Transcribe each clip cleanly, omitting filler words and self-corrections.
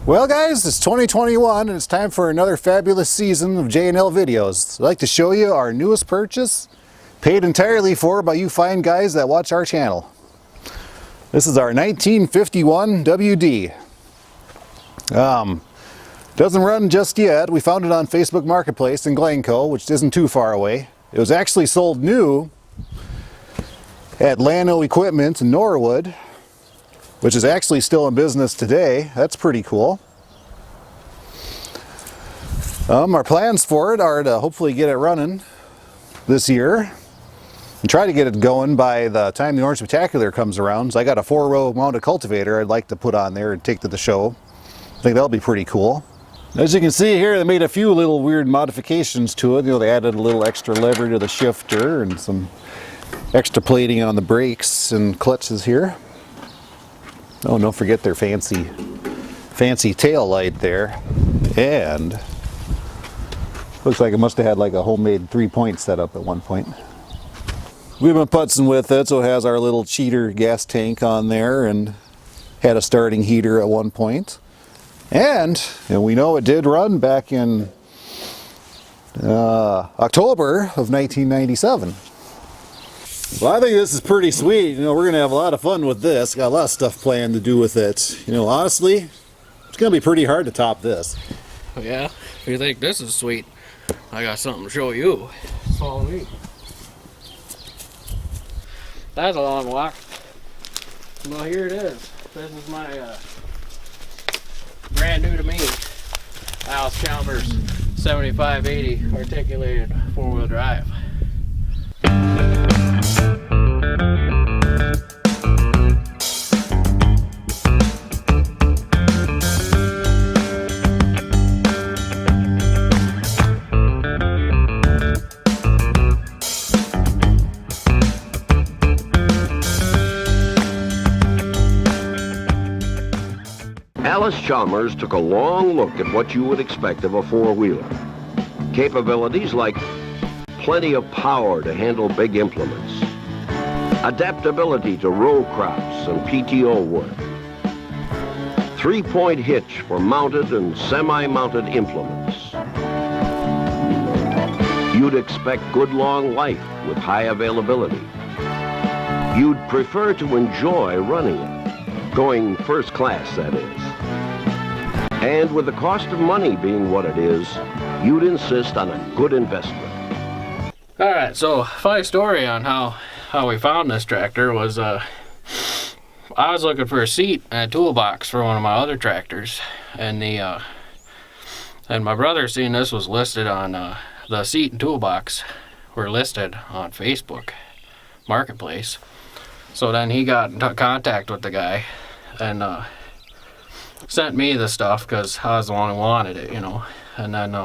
Well guys, it's 2021 and it's time for another fabulous season of J&L videos. I'd like to show you our newest purchase, paid entirely for by you fine guys that watch our channel. This is our 1951 WD. Doesn't run just yet. We found it on Facebook Marketplace in Glencoe, which isn't too far away. It was actually sold new at Lano Equipment in Norwood, which is actually still in business today. That's pretty cool. Our plans for it are to hopefully get it running this year and try to get it going by the time the Orange Spectacular comes around. So I got a 4-row mounted cultivator I'd like to put on there and take to the show. I think that'll be pretty cool. As you can see here, they made a few little weird modifications to it. You know, they added a little extra lever to the shifter and some extra plating on the brakes and clutches here. Oh, don't forget their fancy tail light there. And looks like it must have had like a homemade 3-point setup at one point. We've been putzing with it, so it has our little cheater gas tank on there and had a starting heater at one point. And we know it did run back in October of 1997. Well, I think this is pretty sweet. You know, we're going to have a lot of fun with this. Got a lot of stuff planned to do with it. You know, honestly, it's going to be pretty hard to top this. Yeah? If you think this is sweet, I got something to show you. Follow me. That's a long walk. Well, here it is. This is my brand new to me Allis Chalmers WD articulated 4-wheel drive. Allis Chalmers took a long look at what you would expect of a four-wheeler. Capabilities like plenty of power to handle big implements, adaptability to row crops and PTO work, 3-point hitch for mounted and semi-mounted implements. You'd expect good long life with high availability. You'd prefer to enjoy running it, going first class, that is. And with the cost of money being what it is, you'd insist on a good investment. Alright, so funny story on how we found this tractor was I was looking for a seat and a toolbox for one of my other tractors, and my brother seen this was listed on the seat and toolbox were listed on Facebook Marketplace. So then he got in contact with the guy and sent me the stuff because I was the one who wanted it, you know. And then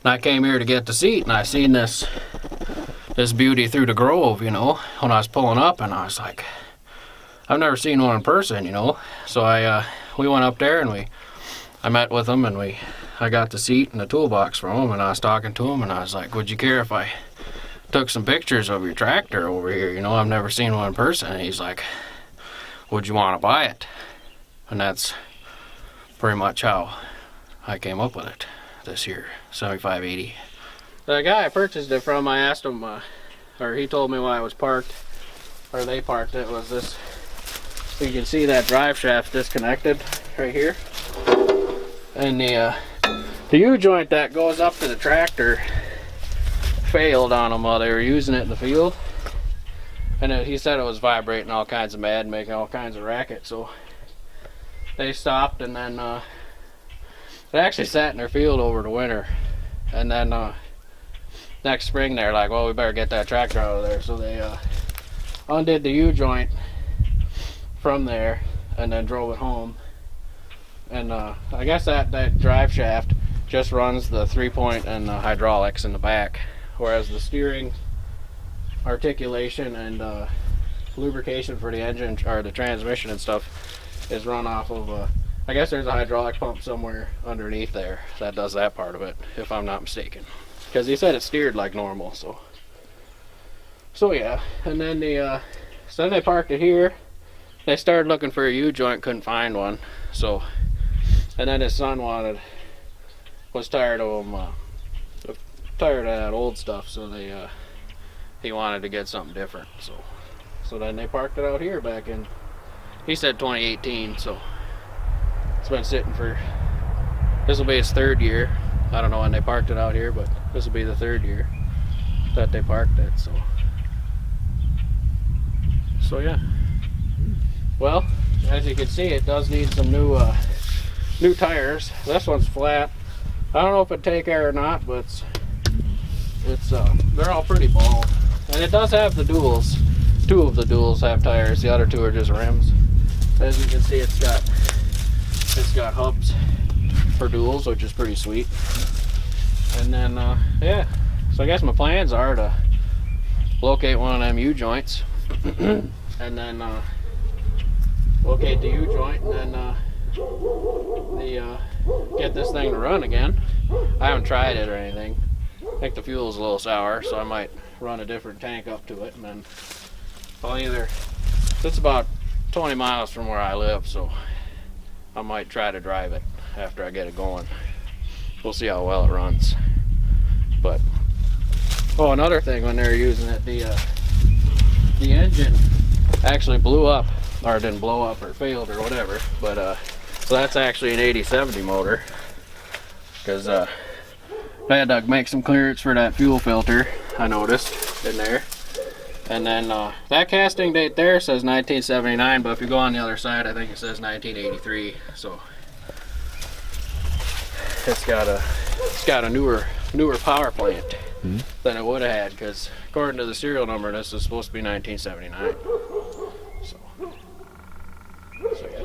I came here to get the seat, and I seen this beauty through the grove, you know, when I was pulling up, and I was like, I've never seen one in person, you know. So we went up there and I met with him, and I got the seat and the toolbox from him, and I was talking to him, and I was like, would you care if I took some pictures of your tractor over here? You know, I've never seen one in person. And he's like, would you want to buy it? And that's pretty much how I came up with it this year, 7580. The guy I purchased it from, I asked him, or he told me why it was parked, or they parked it, was this. You can see that drive shaft disconnected right here. And the U-joint that goes up to the tractor failed on them while they were using it in the field. And he said it was vibrating all kinds of mad, making all kinds of racket, so they stopped, and then they actually sat in their field over the winter. And then next spring they're like, well, we better get that tractor out of there. So they undid the U-joint from there and then drove it home. And I guess that drive shaft just runs the 3-point and the hydraulics in the back, whereas the steering, articulation, and lubrication for the engine or the transmission and stuff is run off of I guess there's a hydraulic pump somewhere underneath there that does that part of it, if I'm not mistaken, because he said it steered like normal. So yeah. And then so then they parked it here, they started looking for a U-joint, couldn't find one. So, and then his son was tired of them, tired of that old stuff. So he wanted to get something different. So then they parked it out here back in, he said 2018. So it's been sitting for, this will be its 3rd year. I don't know when they parked it out here, but this will be the 3rd year that they parked it. So yeah. Well, as you can see, it does need some new tires. This one's flat. I don't know if it'd take air or not, but they're all pretty bald. And it does have the duals. 2 of the duals have tires. The other 2 are just rims. As you can see, it's got hubs for duals, which is pretty sweet. And then yeah. So I guess my plans are to locate one of them U-joints, and then locate the U-joint, and then get this thing to run again. I haven't tried it or anything. I think the fuel's a little sour, so I might run a different tank up to it, and then I'll either, it's about 20 miles from where I live, so I might try to drive it after I get it going. We'll see how well it runs. But oh, another thing, when they were using it, the engine actually blew up, or didn't blow up, or failed, or whatever. But so that's actually an 8070 motor, because I had to make some clearance for that fuel filter, I noticed in there. And then that casting date there says 1979, but if you go on the other side, I think it says 1983. So it's got a newer power plant than it would have had, because according to the serial number, this is supposed to be 1979. So yeah,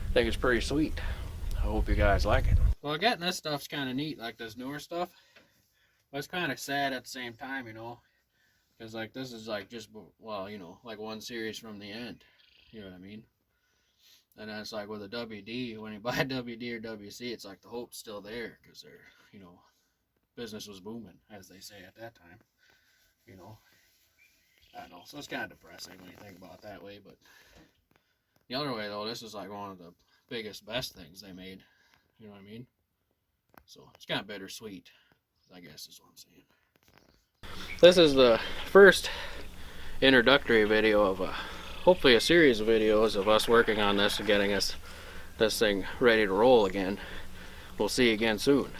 I think it's pretty sweet. I hope you guys like it. Well, getting this stuff's kind of neat, like this newer stuff. But it's kind of sad at the same time, you know, because like this is like just, well, you know, like one series from the end. You know what I mean? And then it's like with a WD, when you buy a WD or WC, it's like the hope's still there, because they're, you know, business was booming, as they say at that time. You know, I don't know. So it's kind of depressing when you think about it that way. But the other way though, this is like one of the biggest, best things they made. You know what I mean? So it's kind of bittersweet, I guess is what I'm saying. This is the first introductory video of hopefully a series of videos of us working on this and getting this thing ready to roll again. We'll see you again soon.